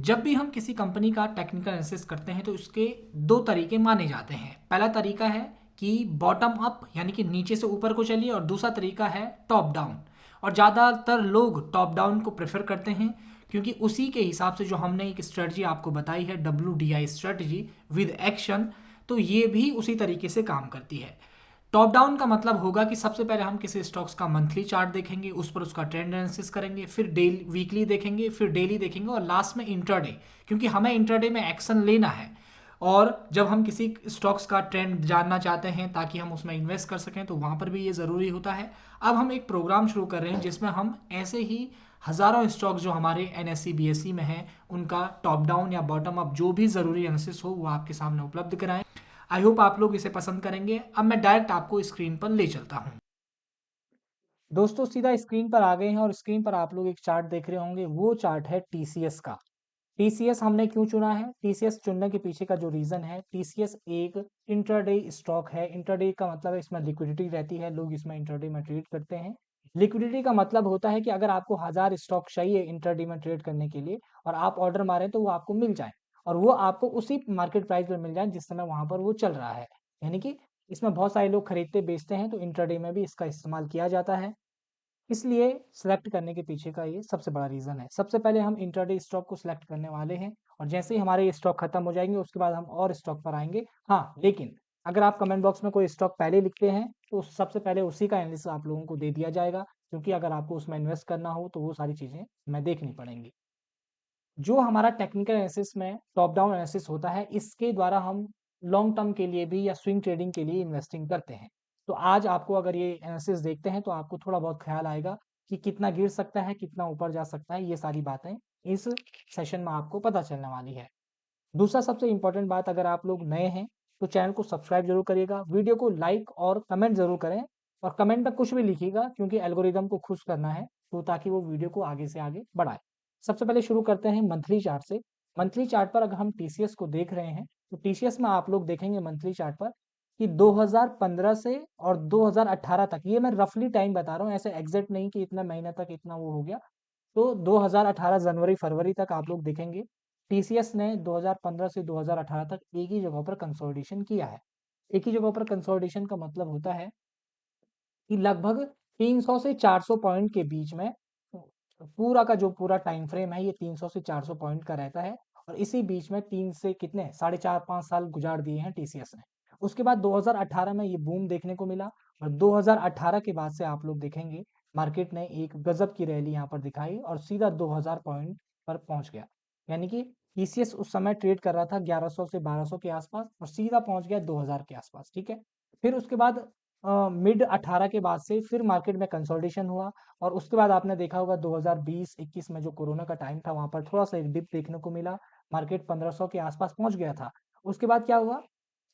जब भी हम किसी कंपनी का टेक्निकल एनालिसिस करते हैं तो उसके दो तरीके माने जाते हैं। पहला तरीका है कि बॉटम अप यानी कि नीचे से ऊपर को चलिए, और दूसरा तरीका है टॉप डाउन। और ज़्यादातर लोग टॉप डाउन को प्रेफर करते हैं, क्योंकि उसी के हिसाब से जो हमने एक स्ट्रेटजी आपको बताई है, WDI स्ट्रेटजी विद एक्शन, तो ये भी उसी तरीके से काम करती है। टॉप डाउन का मतलब होगा कि सबसे पहले हम किसी स्टॉक्स का मंथली चार्ट देखेंगे, उस पर उसका ट्रेंड एनालिसिस करेंगे, फिर डेली वीकली देखेंगे, फिर डेली देखेंगे, और लास्ट में इंटरडे, क्योंकि हमें इंटरडे में एक्शन लेना है। और जब हम किसी स्टॉक्स का ट्रेंड जानना चाहते हैं ताकि हम उसमें इन्वेस्ट कर सकें, तो वहाँ पर भी ये ज़रूरी होता है। अब हम एक प्रोग्राम शुरू कर रहे हैं जिसमें हम ऐसे ही हज़ारों स्टॉक्स जो हमारे NSE BSE में हैं, उनका टॉप डाउन या बॉटम अप जो भी ज़रूरी एनालिसिस हो वो आपके सामने उपलब्ध कराएं। आई होप आप लोग इसे पसंद करेंगे। अब मैं डायरेक्ट आपको स्क्रीन पर ले चलता हूँ। दोस्तों सीधा स्क्रीन पर आ गए हैं, और स्क्रीन पर आप लोग एक चार्ट देख रहे होंगे। वो चार्ट है TCS का। TCS हमने क्यों चुना है? TCS चुनने के पीछे का जो रीज़न है, TCS एक इंट्राडे स्टॉक है। इंट्राडे का मतलब है इसमें लिक्विडिटी रहती है, लोग इसमें इंट्राडे में ट्रेड करते हैं। लिक्विडिटी का मतलब होता है कि अगर आपको 1000 स्टॉक चाहिए इंट्राडे में ट्रेड करने के लिए, और आप ऑर्डर मारें तो वो आपको मिल जाए, और वो आपको उसी मार्केट प्राइस पर मिल जाए जिस समय वहां पर वो चल रहा है। यानी कि इसमें बहुत सारे लोग खरीदते बेचते हैं, तो इंट्राडे में भी इसका इस्तेमाल किया जाता है। इसलिए सेलेक्ट करने के पीछे का ये सबसे बड़ा रीज़न है। सबसे पहले हम इंट्राडे स्टॉक को सेलेक्ट करने वाले हैं, और जैसे ही हमारे ये स्टॉक खत्म हो जाएंगे उसके बाद हम और स्टॉक पर आएंगे। हाँ, लेकिन अगर आप कमेंट बॉक्स में कोई स्टॉक पहले लिखते हैं तो सबसे पहले उसी का एनालिसिस आप लोगों को दे दिया जाएगा, क्योंकि अगर आपको उसमें इन्वेस्ट करना हो तो वो सारी चीज़ें हमें देखनी पड़ेंगी। जो हमारा टेक्निकल एनालिसिस में टॉप डाउन एनालिसिस होता है, इसके द्वारा हम लॉन्ग टर्म के लिए भी या स्विंग ट्रेडिंग के लिए इन्वेस्टिंग करते हैं। तो आज आपको अगर ये एनालिसिस देखते हैं तो आपको थोड़ा बहुत ख्याल आएगा कि कितना गिर सकता है, कितना ऊपर जा सकता है। ये सारी बातें इस सेशन में आपको पता चलने वाली है। दूसरा सबसे इम्पोर्टेंट बात, अगर आप लोग नए हैं तो चैनल को सब्सक्राइब जरूर करिएगा, वीडियो को लाइक और कमेंट जरूर करें, और कमेंट में कुछ भी लिखिएगा क्योंकि एल्गोरिदम को खुश करना है, तो ताकि वो वीडियो को आगे से आगे बढ़ाए। सबसे पहले शुरू करते हैं मंथली चार्ट से। मंथली चार्ट पर अगर हम TCS को देख रहे हैं तो TCS में आप लोग देखेंगे मंथली चार्ट पर कि 2015 से और 2018 तक, ये मैं रफली टाइम बता रहा हूँ, ऐसे एग्जैक्ट नहीं कि इतना महीना तक इतना वो हो गया। तो 2018 जनवरी फरवरी तक आप लोग देखेंगे TCS ने 2015 से 2018 तक एक ही जगह पर कंसोलिडेशन किया है। एक ही जगह पर कंसोलिडेशन का मतलब होता है कि लगभग 300 से 400 पॉइंट के बीच में पूरा का जो पूरा टाइम फ्रेम है, ये 300 से 400 पॉइंट का रहता है। और इसी बीच में तीन से कितने साढ़े चार पाँच साल गुजार दिए हैं TCS ने। उसके बाद 2018 में ये बूम देखने को मिला, और 2018 के बाद से आप लोग देखेंगे मार्केट ने एक गजब की रैली यहाँ पर दिखाई और सीधा 2000 पॉइंट पर पहुंच गया। यानी कि TCS उस समय ट्रेड कर रहा था 1100 से 1200 के आसपास, और सीधा पहुंच गया 2000 के आसपास। ठीक है, फिर उसके बाद मिड 18 के बाद से फिर मार्केट में कंसोलिडेशन हुआ, और उसके बाद आपने देखा होगा 2020-21 में जो कोरोना का टाइम था, वहां पर थोड़ा सा एक डिप देखने को मिला। मार्केट 1500 के आसपास पहुंच गया था। उसके बाद क्या हुआ?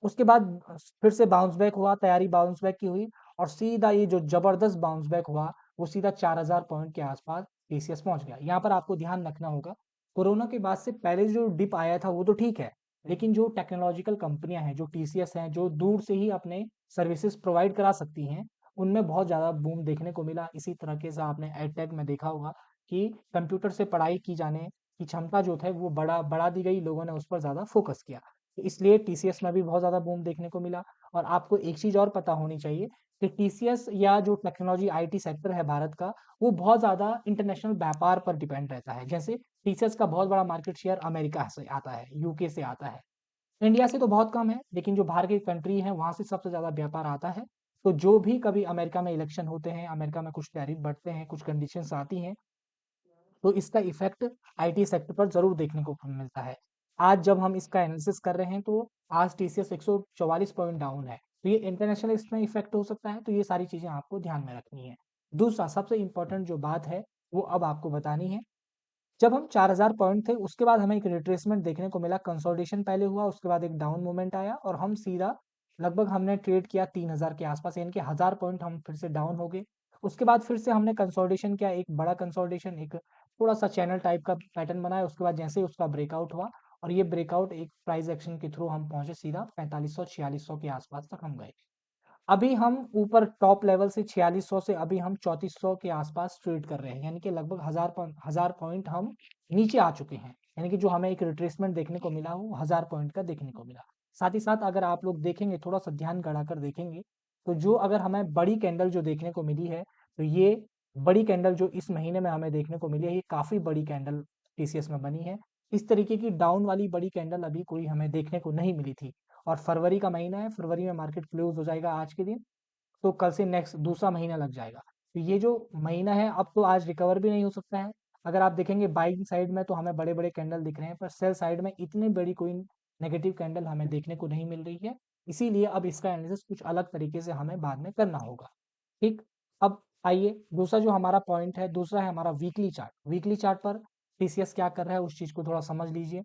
उसके बाद फिर से बाउंस बैक हुआ, तैयारी बाउंस बैक की हुई, और सीधा ये जो जबरदस्त बाउंस बैक हुआ वो सीधा 4000 पॉइंट के आसपास TCS पहुंच गया। यहाँ पर आपको ध्यान रखना होगा, कोरोना के बाद से पहले जो डिप आया था वो तो ठीक है, लेकिन जो टेक्नोलॉजिकल कंपनियां हैं, जो TCS हैं, जो दूर से ही अपने सर्विसेज प्रोवाइड करा सकती हैं, उनमें बहुत ज़्यादा बूम देखने को मिला। इसी तरीके से आपने एडटेक में देखा होगा कि कंप्यूटर से पढ़ाई की जाने की क्षमता जो है वो बढ़ा दी गई, लोगों ने उस पर ज़्यादा फोकस किया। तो इसलिए TCS में भी बहुत ज़्यादा बूम देखने को मिला। और आपको एक चीज़ और पता होनी चाहिए कि TCS या जो टेक्नोलॉजी IT सेक्टर है भारत का, वो बहुत ज़्यादा इंटरनेशनल व्यापार पर डिपेंड रहता है। जैसे TCS का बहुत बड़ा मार्केट शेयर अमेरिका से आता है, UK से आता है, इंडिया से तो बहुत कम है, लेकिन जो बाहर की कंट्री है वहाँ से सबसे ज़्यादा व्यापार आता है। तो जो भी कभी अमेरिका में इलेक्शन होते हैं, अमेरिका में कुछ टैरिफ बढ़ते हैं, कुछ कंडीशंस आती हैं, तो इसका इफेक्ट IT सेक्टर पर ज़रूर देखने को मिलता है। आज जब हम इसका एनालिसिस कर रहे हैं तो आज TCS 144 पॉइंट डाउन है, तो ये इंटरनेशनल इसमें इफेक्ट हो सकता है। तो ये सारी चीज़ें आपको ध्यान में रखनी है। दूसरा सबसे इम्पोर्टेंट जो बात है वो अब आपको बतानी है। जब हम 4000 पॉइंट थे उसके बाद हमें एक रिट्रेसमेंट देखने को मिला, कंसोलिडेशन पहले हुआ, उसके बाद एक डाउन मूवमेंट आया, और हम सीधा लगभग हमने ट्रेड किया 3000 के आसपास, यानी कि 1000 पॉइंट हम फिर से डाउन हो गए। उसके बाद फिर से हमने कंसोलिडेशन किया, एक बड़ा कंसोलिडेशन, एक थोड़ा सा चैनल टाइप का पैटर्न बनाया। उसके बाद जैसे ही उसका ब्रेकआउट हुआ, और ये ब्रेकआउट एक प्राइस एक्शन के थ्रू हम पहुंचे सीधा 4500-4600 के आसपास तक हम गए। अभी हम ऊपर टॉप लेवल से 4600 से अभी हम 3400 के आसपास ट्रेड कर रहे हैं, यानी कि लगभग 1000 पॉइंट हम नीचे आ चुके हैं। यानी कि जो हमें एक रिट्रेसमेंट देखने को मिला वो 1000 पॉइंट का देखने को मिला। साथ ही साथ अगर आप लोग देखेंगे, थोड़ा सा ध्यान गड़ाकर देखेंगे, तो जो अगर हमें बड़ी कैंडल जो देखने को मिली है, तो ये बड़ी कैंडल जो इस महीने में हमें देखने को मिली है, ये काफी बड़ी कैंडल टीसीएस में बनी है। इस तरीके की डाउन वाली बड़ी कैंडल अभी कोई हमें देखने को नहीं मिली थी। और फरवरी का महीना है, फरवरी में मार्केट क्लोज हो जाएगा आज के दिन, तो कल से नेक्स्ट दूसरा महीना लग जाएगा। तो ये जो महीना है अब तो आज रिकवर भी नहीं हो सकता है। अगर आप देखेंगे बाइंग साइड में तो हमें बड़े बड़े कैंडल दिख रहे हैं, पर सेल साइड में इतनी बड़ी कोई नेगेटिव कैंडल हमें देखने को नहीं मिल रही है। इसीलिए अब इसका एनालिसिस कुछ अलग तरीके से हमें बाद में करना होगा। ठीक। अब आइए दूसरा जो हमारा पॉइंट है, दूसरा है हमारा वीकली चार्ट। वीकली चार्ट पर टीसीएस क्या कर रहा है उस चीज को थोड़ा समझ लीजिए।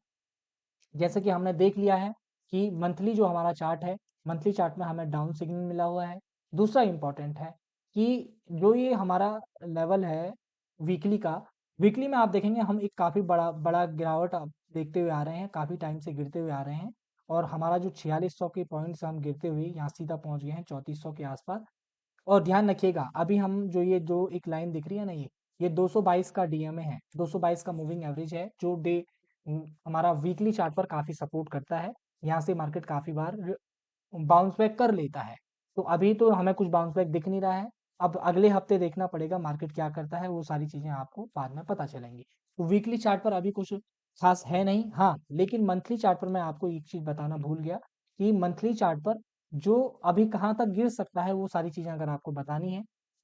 जैसे कि हमने देख लिया है कि मंथली जो हमारा चार्ट है, मंथली चार्ट में हमें डाउन सिग्नल मिला हुआ है। दूसरा इंपॉर्टेंट है कि जो ये हमारा लेवल है वीकली का, वीकली में आप देखेंगे हम एक काफी बड़ा बड़ा गिरावट आप देखते हुए आ रहे हैं, काफी टाइम से गिरते हुए आ रहे हैं। और हमारा जो 4600 के पॉइंट से हम गिरते हुए यहाँ सीधा पहुंच गए हैं 3400 के आसपास। और ध्यान रखिएगा अभी हम जो ये जो एक लाइन दिख रही है ना, ये 222 का डीएमए है, 222 का मूविंग एवरेज है, जो हमारा वीकली चार्ट पर काफी सपोर्ट करता है। यहाँ से मार्केट काफी बार बाउंस बैक कर लेता है। तो अभी तो हमें कुछ बाउंस बैक दिख नहीं रहा है। अब अगले हफ्ते देखना पड़ेगा मार्केट क्या करता है, वो सारी चीजें आपको बाद में पता चलेंगी। तो वीकली चार्ट पर अभी कुछ खास है नहीं, हाँ लेकिन मंथली चार्ट पर मैं आपको एक चीज बताना भूल गया कि मंथली चार्ट पर जो अभी कहाँ तक गिर सकता है वो सारी चीजें अगर आपको बतानी है।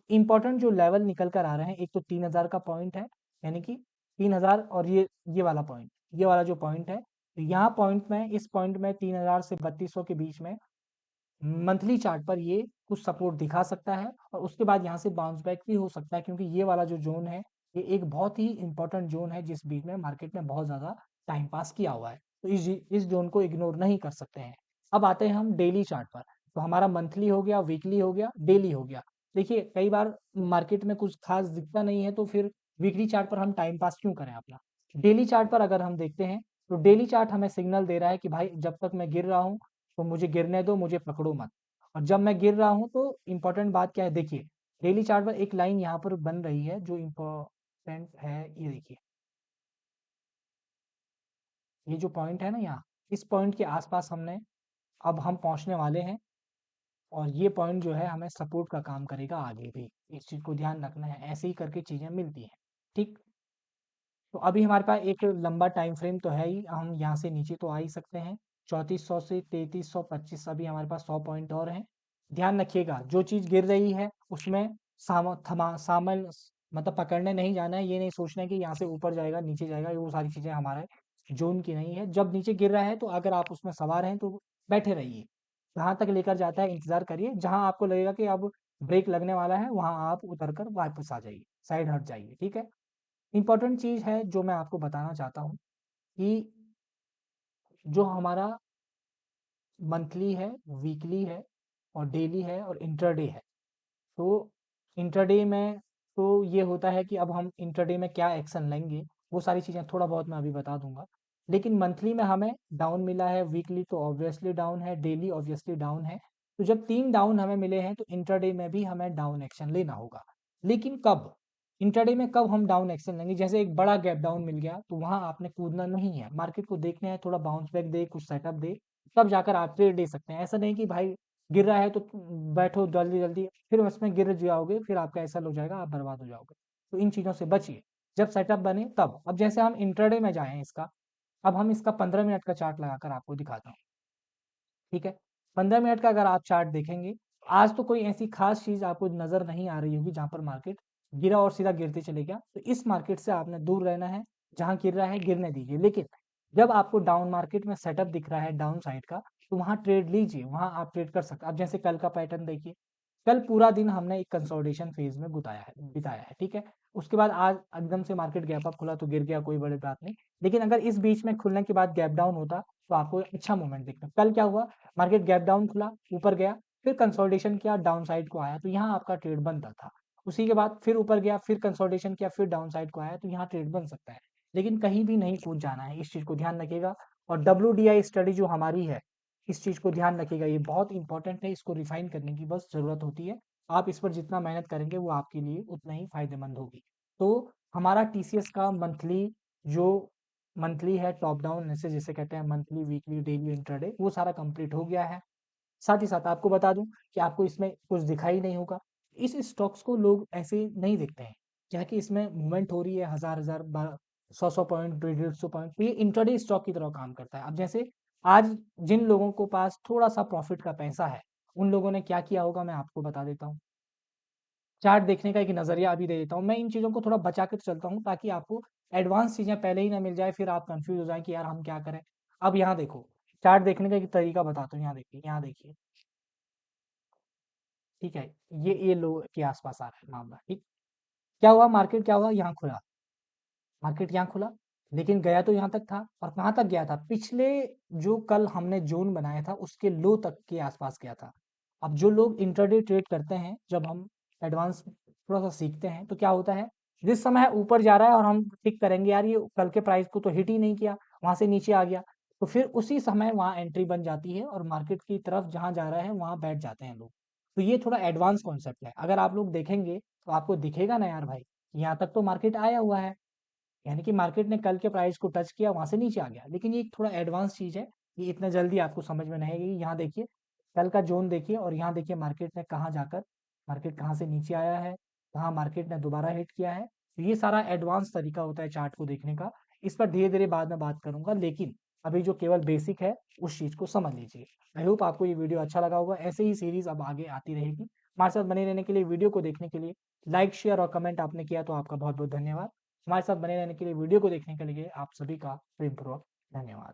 इंपॉर्टेंट जो लेवल निकल कर आ रहे हैं, एक तो 3000 का पॉइंट है, यानी कि 3000, और ये वाला पॉइंट, ये वाला जो पॉइंट है, तो यहाँ पॉइंट में, इस पॉइंट में 3000 से 3200 के बीच में मंथली चार्ट पर ये कुछ सपोर्ट दिखा सकता है। और उसके बाद यहाँ से बाउंस बैक भी हो सकता है, क्योंकि ये वाला जो जोन है ये एक बहुत ही इंपॉर्टेंट जोन है जिस बीच में मार्केट ने बहुत ज्यादा टाइम पास किया हुआ है। तो इस जोन को इग्नोर नहीं कर सकते हैं। अब आते हैं हम डेली चार्ट पर। तो हमारा मंथली हो गया, वीकली हो गया, डेली हो गया। देखिए कई बार मार्केट में कुछ खास दिखता नहीं है, तो फिर वीकली चार्ट पर हम टाइम पास क्यों करें अपना। डेली चार्ट पर अगर हम देखते हैं, तो डेली चार्ट हमें सिग्नल दे रहा है कि भाई जब तक मैं गिर रहा हूँ तो मुझे गिरने दो, मुझे पकड़ो मत। और जब मैं गिर रहा हूं तो इंपॉर्टेंट बात क्या है, देखिए डेली चार्ट पर एक लाइन यहाँ पर बन रही है जो इम्पोर्टेंट है, ये देखिए, ये जो पॉइंट है ना यहाँ, इस पॉइंट के आसपास हमने अब हम पहुंचने वाले हैं। और ये पॉइंट जो है हमें सपोर्ट का काम करेगा आगे भी, इस चीज को ध्यान रखना है, ऐसे ही करके चीजें मिलती हैं। ठीक। तो अभी हमारे पास एक लंबा टाइम फ्रेम तो है ही, हम यहाँ से नीचे तो आ ही सकते हैं। 3400 से 3325, अभी हमारे पास 100 पॉइंट और हैं। ध्यान रखिएगा जो चीज गिर रही है उसमें सामल मतलब पकड़ने नहीं जाना है। ये नहीं सोचना है कि यहाँ से ऊपर जाएगा नीचे जाएगा, ये वो सारी चीजें हमारे जोन की नहीं है। जब नीचे गिर रहा है तो अगर आप उसमें सवार हैं तो बैठे रहिए, जहां तक लेकर जाता है इंतजार करिए, जहां आपको लगेगा कि अब ब्रेक लगने वाला है वहां आप उतर कर वापस आ जाइए, साइड हट जाइए। ठीक है। इंपॉर्टेंट चीज है जो मैं आपको बताना चाहता हूँ कि जो हमारा मंथली है, वीकली है, और डेली है, और इंटरडे है। तो इंटरडे में तो ये होता है कि अब हम इंटरडे में क्या एक्शन लेंगे, वो सारी चीज़ें थोड़ा बहुत मैं अभी बता दूंगा। लेकिन मंथली में हमें डाउन मिला है, वीकली तो ऑब्वियसली डाउन है, डेली ऑब्वियसली डाउन है। तो जब तीन डाउन हमें मिले हैं तो इंटरडे में भी हमें डाउन एक्शन लेना होगा। लेकिन कब, इंटरडे में कब हम डाउन एक्शन लेंगे, जैसे एक बड़ा गैप डाउन मिल गया तो वहां आपने कूदना नहीं है, मार्केट को देखना है थोड़ा बाउंस बैक दे, कुछ सेटअप दे, तब जाकर आप ट्रेड दे सकते हैं। ऐसा नहीं कि भाई गिर रहा है तो बैठो जल्दी जल्दी, फिर उसमें गिर जाओगे, फिर आपका ऐसा हो जाएगा, आप बर्बाद हो जाओगे। तो इन चीजों से बचिए, जब सेटअप बने तब। अब जैसे हम इंटरडे में जाए इसका, अब हम इसका 15 मिनट का चार्ट लगाकर आपको दिखाता हूँ। ठीक है। 15 मिनट का अगर आप चार्ट देखेंगे, आज तो कोई ऐसी खास चीज आपको नजर नहीं आ रही होगी जहां पर मार्केट गिरा और सीधा गिरते चले गया, तो इस मार्केट से आपने दूर रहना है। जहां गिर रहा है गिरने दीजिए, लेकिन जब आपको डाउन मार्केट में सेटअप दिख रहा है डाउन साइड का, तो वहां ट्रेड लीजिए, वहां आप ट्रेड कर सकते हैं। अब जैसे कल का पैटर्न देखिए, कल पूरा दिन हमने एक कंसोलिडेशन फेज में बिताया है। ठीक है। उसके बाद आज एकदम से मार्केट गैप अप खुला तो गिर गया, कोई बड़ी बात नहीं। लेकिन अगर इस बीच में खुलने के बाद गैप डाउन होता तो आपको अच्छा मूवमेंट दिखता। कल क्या हुआ, मार्केट गैप डाउन खुला, ऊपर गया, फिर कंसोलिडेशन किया, डाउन साइड को आया, तो यहाँ आपका ट्रेड बनता था। उसी के बाद फिर ऊपर गया, फिर कंसोलिडेशन किया, फिर डाउन साइड को आया, तो यहाँ ट्रेड बन सकता है। लेकिन कहीं भी नहीं कूद जाना है, इस चीज को ध्यान रखिएगा। और WDI स्टडी जो हमारी है, इस चीज को ध्यान रखिएगा, ये बहुत इंपॉर्टेंट है, इसको रिफाइन करने की बस जरूरत होती है। आप इस पर जितना मेहनत करेंगे वो आपके लिए उतना ही फायदेमंद होगी। तो हमारा TCS का मंथली जो मंथली है, टॉप डाउन एनालिसिस जिसे कहते हैं, मंथली, वीकली, डेली, इंट्राडे, वो सारा कंप्लीट हो गया है। साथ ही साथ आपको बता दूं कि आपको इसमें कुछ दिखाई नहीं होगा। इस स्टॉक्स को लोग ऐसे नहीं देखते हैं, क्या कि इसमें मूवमेंट हो रही है, हजार हजार, 100 100 पॉइंट, 150 150 पॉइंट, तो ये इंट्राडे स्टॉक की तरह काम करता है। अब जैसे आज जिन लोगों को पास थोड़ा सा प्रॉफिट का पैसा है, उन लोगों ने क्या किया होगा मैं आपको बता देता हूँ। चार्ट देखने का एक नजरिया अभी दे देता हूँ। मैं इन चीजों को थोड़ा बचा कर चलता हूँ ताकि आपको एडवांस चीजें पहले ही ना मिल जाए, फिर आप कंफ्यूज हो जाए कि यार हम क्या करें। अब यहाँ देखो, चार्ट देखने का एक तरीका बताता हूँ। यहाँ देखिए, यहाँ देखिए, ठीक है, ये लो के आसपास आ रहा है मामला, ठीक। क्या हुआ, मार्केट क्या हुआ, यहाँ खुला, मार्केट यहाँ खुला, लेकिन गया तो यहाँ तक था, और कहाँ तक गया था, पिछले जो कल हमने जोन बनाया था उसके लो तक के आसपास गया था। अब जो लोग इंटरडे ट्रेड करते हैं, जब हम एडवांस थोड़ा सा सीखते हैं तो क्या होता है, जिस समय ऊपर जा रहा है और हम ठीक करेंगे यार ये कल के प्राइस को तो हिट ही नहीं किया, वहां से नीचे आ गया, तो फिर उसी समय वहां एंट्री बन जाती है और मार्केट की तरफ जहां जा रहा है वहां बैठ जाते हैं लोग। तो ये थोड़ा एडवांस कॉन्सेप्ट है। अगर आप लोग देखेंगे तो आपको दिखेगा ना यार भाई, यहाँ तक तो मार्केट आया हुआ है, यानी कि मार्केट ने कल के प्राइस को टच किया, वहां से नीचे आ गया, लेकिन ये एक थोड़ा एडवांस चीज है, ये इतना जल्दी आपको समझ में नहीं आएगी। यहाँ देखिए, कल का जोन देखिए, और यहाँ देखिए मार्केट ने कहाँ जाकर, मार्केट कहाँ से नीचे आया है, कहाँ मार्केट ने दोबारा हिट किया है। तो ये सारा एडवांस तरीका होता है चार्ट को देखने का। इस पर धीरे धीरे बाद में बात करूंगा, लेकिन अभी जो केवल बेसिक है उस चीज को समझ लीजिए। आई होप आपको ये वीडियो अच्छा लगा होगा। ऐसे ही सीरीज अब आगे आती रहेगी। हमारे साथ बने रहने के लिए, वीडियो को देखने के लिए, लाइक शेयर और कमेंट आपने किया तो आपका बहुत बहुत धन्यवाद। हमारे साथ बने रहने के लिए, वीडियो को देखने के लिए आप सभी का प्रेमपूर्वक धन्यवाद।